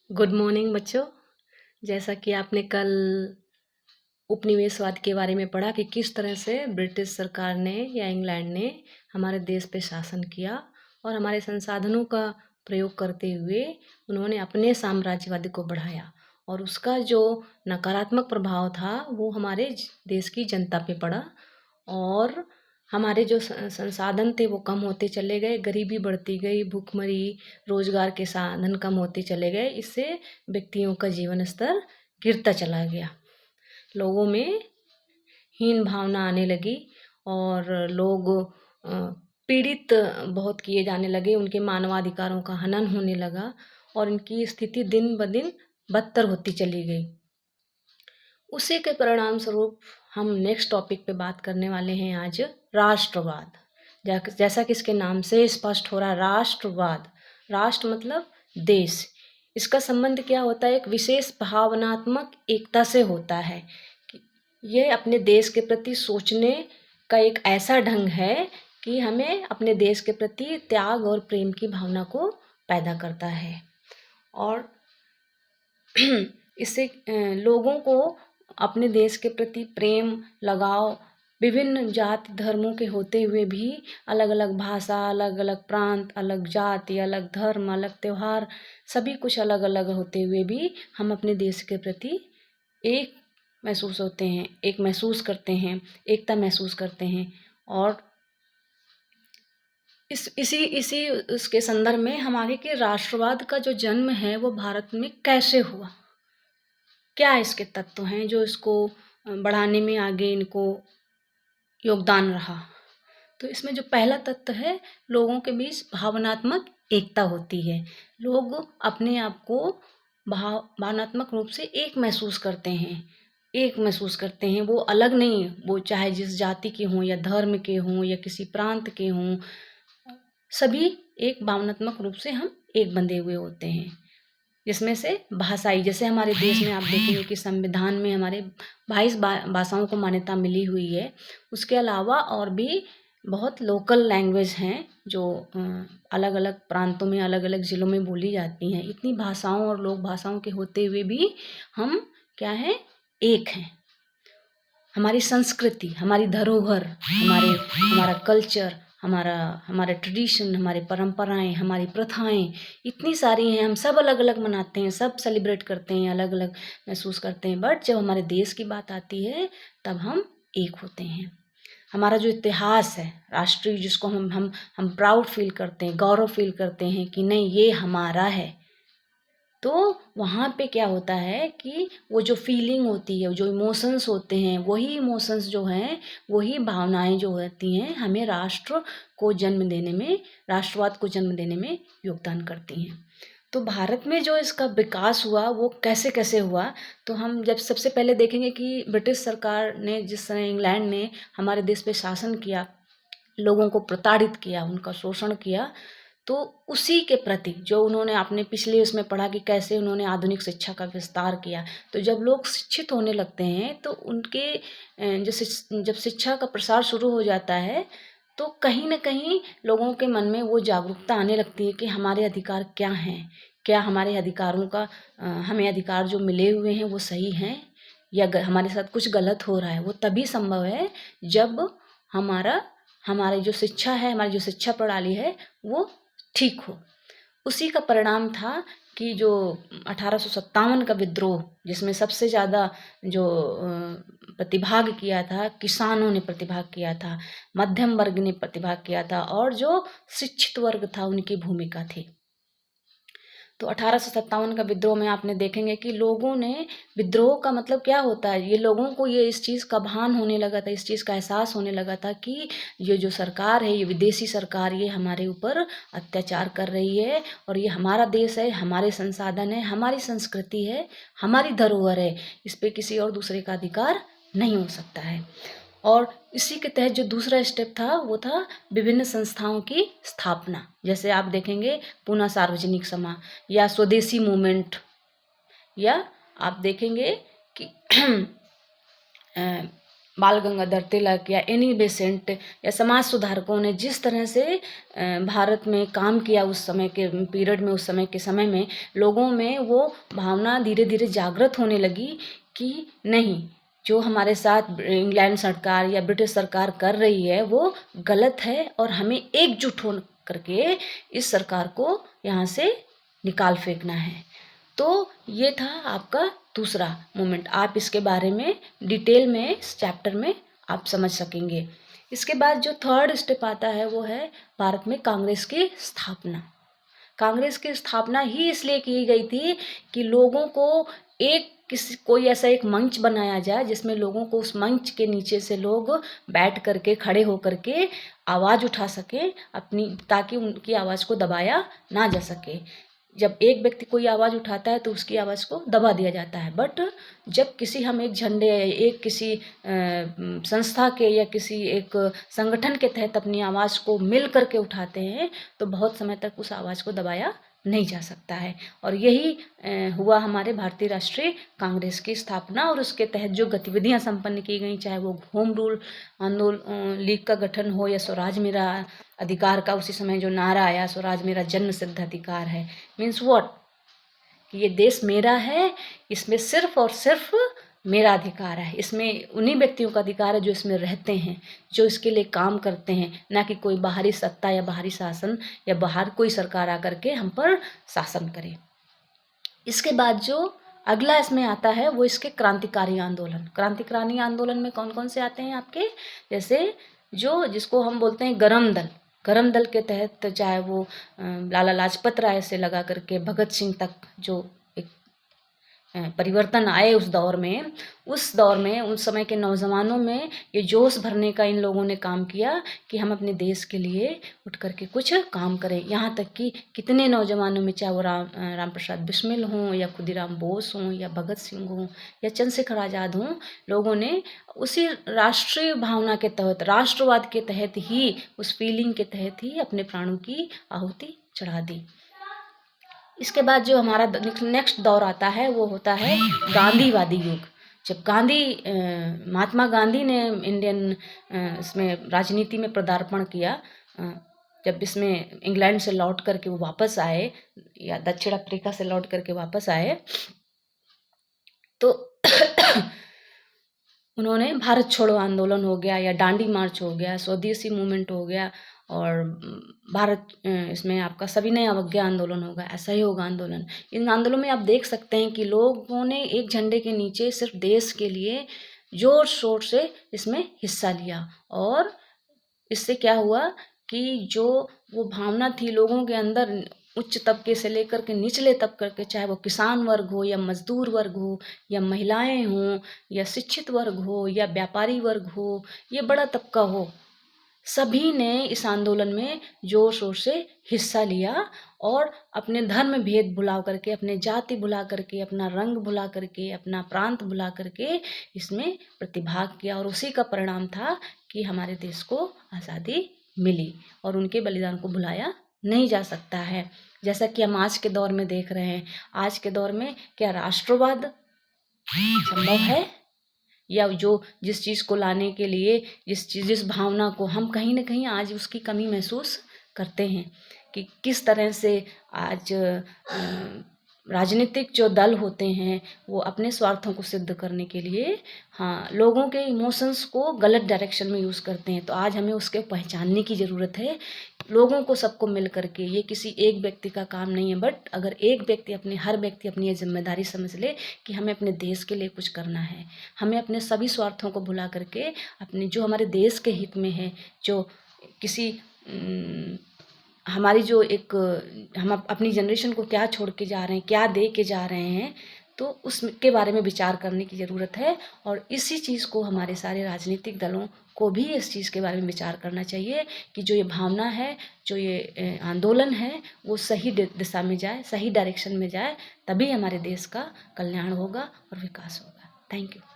Good morning बच्चों। जैसा कि आपने कल उपनिवेशवाद के बारे में पढ़ा कि किस तरह से ब्रिटिश सरकार ने या इंग्लैंड ने हमारे देश पे शासन किया और हमारे संसाधनों का प्रयोग करते हुए उन्होंने अपने साम्राज्यवाद को बढ़ाया और उसका जो नकारात्मक प्रभाव था वो हमारे देश की जनता पे पड़ा और हमारे जो संसाधन थे वो कम होते चले गए, गरीबी बढ़ती गई, भूखमरी, रोजगार के साधन कम होते चले गए। इससे व्यक्तियों का जीवन स्तर गिरता चला गया, लोगों में हीन भावना आने लगी और लोग पीड़ित बहुत किए जाने लगे, उनके मानवाधिकारों का हनन होने लगा और इनकी स्थिति दिन ब दिन बदतर होती चली गई। उसी के परिणाम स्वरूप हम नेक्स्ट टॉपिक पे बात करने वाले हैं आज, राष्ट्रवाद। जैसा कि इसके नाम से स्पष्ट हो रहा है, राष्ट्रवाद। राष्ट्र मतलब देश। इसका संबंध क्या होता है? एक विशेष भावनात्मक एकता से होता है। ये अपने देश के प्रति सोचने का एक ऐसा ढंग है कि हमें अपने देश के प्रति त्याग और प्रेम की भावना को पैदा करता है और इससे लोगों को अपने देश के प्रति प्रेम, लगाव, विभिन्न जाति धर्मों के होते हुए भी अलग अलग भाषा, अलग अलग प्रांत, अलग जाति, अलग धर्म, अलग त्यौहार, सभी कुछ अलग अलग होते हुए भी हम अपने देश के प्रति एक महसूस करते हैं, एकता महसूस करते हैं। और इसी उसके संदर्भ में हमारे के राष्ट्रवाद का जो जन्म है वो भारत में कैसे हुआ, क्या इसके तत्व हैं जो इसको बढ़ाने में आगे इनको योगदान रहा। तो इसमें जो पहला तत्व है, लोगों के बीच भावनात्मक एकता होती है। लोग अपने आप को भावनात्मक रूप से एक महसूस करते हैं, वो अलग नहीं, वो चाहे जिस जाति के हों या धर्म के हों या किसी प्रांत के हों, सभी एक भावनात्मक रूप से हम एक बंधे हुए होते हैं। जिसमें से भाषाई, जैसे हमारे देश में आप देखेंगे कि संविधान में हमारे 22 भाषाओं को मान्यता मिली हुई है। उसके अलावा और भी बहुत लोकल लैंग्वेज हैं जो अलग अलग प्रांतों में, अलग अलग ज़िलों में बोली जाती हैं। इतनी भाषाओं और लोक भाषाओं के होते हुए भी हम क्या हैं? एक हैं। हमारी संस्कृति, हमारी धरोहर, हमारा कल्चर, हमारा ट्रेडिशन, हमारे परंपराएं, हमारी प्रथाएं इतनी सारी हैं। हम सब अलग अलग मनाते हैं, सब सेलिब्रेट करते हैं, अलग अलग महसूस करते हैं। बट जब हमारे देश की बात आती है तब हम एक होते हैं। हमारा जो इतिहास है राष्ट्रीय, जिसको हम प्राउड फील करते हैं, गौरव फील करते हैं कि नहीं ये हमारा है, तो वहाँ पे क्या होता है कि वो जो फीलिंग होती है, जो इमोशंस होते हैं, वही इमोशंस जो हैं, वही भावनाएं जो होती हैं, हमें राष्ट्रवाद को जन्म देने में योगदान करती हैं। तो भारत में जो इसका विकास हुआ वो कैसे कैसे हुआ, तो हम जब सबसे पहले देखेंगे कि ब्रिटिश सरकार ने, जिस तरह इंग्लैंड ने हमारे देश पे शासन किया, लोगों को प्रताड़ित किया, उनका शोषण किया, तो उसी के प्रति जो उन्होंने आपने पिछले उसमें पढ़ा कि कैसे उन्होंने आधुनिक शिक्षा का विस्तार किया। तो जब लोग शिक्षित होने लगते हैं तो उनके जब शिक्षा का प्रसार शुरू हो जाता है तो कहीं ना कहीं लोगों के मन में वो जागरूकता आने लगती है कि हमारे अधिकार क्या हैं, क्या हमारे अधिकारों का हमें अधिकार जो मिले हुए हैं वो सही हैं या हमारे साथ कुछ गलत हो रहा है। वो तभी संभव है जब हमारी जो शिक्षा है, हमारी जो शिक्षा प्रणाली है वो ठीक हो। उसी का परिणाम था कि जो 1857 का विद्रोह, जिसमें सबसे ज़्यादा जो प्रतिभाग किया था, किसानों ने प्रतिभाग किया था, मध्यम वर्ग ने प्रतिभाग किया था और जो शिक्षित वर्ग था उनकी भूमिका थी। तो 1857 का विद्रोह में आपने देखेंगे कि लोगों ने, विद्रोह का मतलब क्या होता है, ये लोगों को ये इस चीज़ का भान होने लगा था, इस चीज़ का एहसास होने लगा था कि ये जो सरकार है, ये विदेशी सरकार, ये हमारे ऊपर अत्याचार कर रही है और ये हमारा देश है, हमारे संसाधन है, हमारी संस्कृति है, हमारी धरोहर है, इस पर किसी और दूसरे का अधिकार नहीं हो सकता है। और इसी के तहत जो दूसरा स्टेप था वो था विभिन्न संस्थाओं की स्थापना। जैसे आप देखेंगे पुनः सार्वजनिक सभा या स्वदेशी मूवमेंट, या आप देखेंगे कि बाल गंगाधर तिलक या एनी बेसेंट या समाज सुधारकों ने जिस तरह से भारत में काम किया उस समय के पीरियड में, उस समय के समय में लोगों में वो भावना धीरे धीरे जागृत होने लगी कि नहीं, जो हमारे साथ इंग्लैंड सरकार या ब्रिटिश सरकार कर रही है वो गलत है और हमें एकजुट हो करके इस सरकार को यहाँ से निकाल फेंकना है। तो ये था आपका दूसरा मोमेंट। आप इसके बारे में डिटेल में इस चैप्टर में आप समझ सकेंगे। इसके बाद जो थर्ड स्टेप आता है वो है भारत में कांग्रेस की स्थापना। कांग्रेस की स्थापना ही इसलिए की गई थी कि लोगों को कोई ऐसा एक मंच बनाया जाए जिसमें लोगों को उस मंच के नीचे से लोग बैठ करके, खड़े होकर के आवाज़ उठा सकें अपनी, ताकि उनकी आवाज़ को दबाया ना जा सके। जब एक व्यक्ति कोई आवाज़ उठाता है तो उसकी आवाज़ को दबा दिया जाता है, बट जब हम एक झंडे, एक किसी संस्था के या किसी एक संगठन के तहत अपनी आवाज़ को मिल करके उठाते हैं तो बहुत समय तक उस आवाज़ को दबाया नहीं जा सकता है। और यही हुआ हमारे भारतीय राष्ट्रीय कांग्रेस की स्थापना। और उसके तहत जो गतिविधियां संपन्न की गई, चाहे वो होम रूल आंदोलन लीग का गठन हो या स्वराज मेरा अधिकार का उसी समय जो नारा आया, स्वराज मेरा जन्म सिद्ध अधिकार है, मीन्स व्हाट, कि ये देश मेरा है, इसमें सिर्फ और सिर्फ मेरा अधिकार है, इसमें उन्हीं व्यक्तियों का अधिकार है जो इसमें रहते हैं, जो इसके लिए काम करते हैं, ना कि कोई बाहरी सत्ता या बाहरी शासन या बाहर कोई सरकार आकर के हम पर शासन करे। इसके बाद जो अगला इसमें आता है वो इसके क्रांतिकारी आंदोलन। क्रांतिकारी आंदोलन में कौन कौन से आते हैं आपके, जैसे जो जिसको हम बोलते हैं गरम दल के तहत, चाहे वो लाला लाजपत राय से लगा करके भगत सिंह तक जो एक परिवर्तन आए उस दौर में, उस समय के नौजवानों में ये जोश भरने का इन लोगों ने काम किया कि हम अपने देश के लिए उठ करके कुछ काम करें। यहाँ तक कि कितने नौजवानों में, चाहे वो राम प्रसाद बिस्मिल हों या खुदीराम बोस हों या भगत सिंह हों या चंद्रशेखर आज़ाद हों, लोगों ने उसी राष्ट्रीय भावना के तहत, राष्ट्रवाद के तहत ही, उस फीलिंग के तहत ही अपने प्राणों की आहुति चढ़ा दी। इसके बाद जो हमारा नेक्स्ट दौर आता है वो होता है गांधीवादी युग। जब महात्मा गांधी ने इंडियन इसमें राजनीति में पदार्पण किया, जब इसमें इंग्लैंड से लौट करके वो वापस आए या दक्षिण अफ्रीका से लौट करके वापस आए, तो उन्होंने भारत छोड़ो आंदोलन हो गया या डांडी मार्च हो गया, स्वदेशी मूवमेंट हो गया, और भारत इसमें आपका सविनय अवज्ञा आंदोलन होगा, असहयोग आंदोलन। इन आंदोलनों में आप देख सकते हैं कि लोगों ने एक झंडे के नीचे सिर्फ देश के लिए जोर शोर से इसमें हिस्सा लिया। और इससे क्या हुआ कि जो वो भावना थी लोगों के अंदर, उच्च तबके से लेकर के निचले तबके के, चाहे वो किसान वर्ग हो या मजदूर वर्ग हो या महिलाएं हों या शिक्षित वर्ग हो या व्यापारी वर्ग हो या बड़ा तबका हो, सभी ने इस आंदोलन में जोर शोर से हिस्सा लिया और अपने धर्म भेद भुला करके, अपने जाति भुला करके, अपना रंग भुला करके, अपना प्रांत भुला करके इसमें प्रतिभाग किया। और उसी का परिणाम था कि हमारे देश को आज़ादी मिली, और उनके बलिदान को भुलाया नहीं जा सकता है। जैसा कि हम आज के दौर में देख रहे हैं, आज के दौर में क्या राष्ट्रवाद संभव है, या जो जिस चीज़ को लाने के लिए, जिस भावना को हम कहीं ना कहीं आज उसकी कमी महसूस करते हैं कि किस तरह से आज राजनीतिक जो दल होते हैं वो अपने स्वार्थों को सिद्ध करने के लिए लोगों के इमोशंस को गलत डायरेक्शन में यूज़ करते हैं। तो आज हमें उसके पहचानने की ज़रूरत है, लोगों को सबको मिल करके। ये किसी एक व्यक्ति का काम नहीं है, बट अगर हर व्यक्ति अपनी ये जिम्मेदारी समझ ले कि हमें अपने देश के लिए कुछ करना है, हमें अपने सभी स्वार्थों को भुला करके अपने जो हमारे देश के हित में है, जो किसी हमारी जो हम अपनी जनरेशन को क्या छोड़ के जा रहे हैं, क्या दे के जा रहे हैं, तो उसके बारे में विचार करने की ज़रूरत है। और इसी चीज़ को हमारे सारे राजनीतिक दलों को भी इस चीज़ के बारे में विचार करना चाहिए कि जो ये भावना है, जो ये आंदोलन है, वो सही दिशा में जाए, सही डायरेक्शन में जाए, तभी हमारे देश का कल्याण होगा और विकास होगा। Thank you.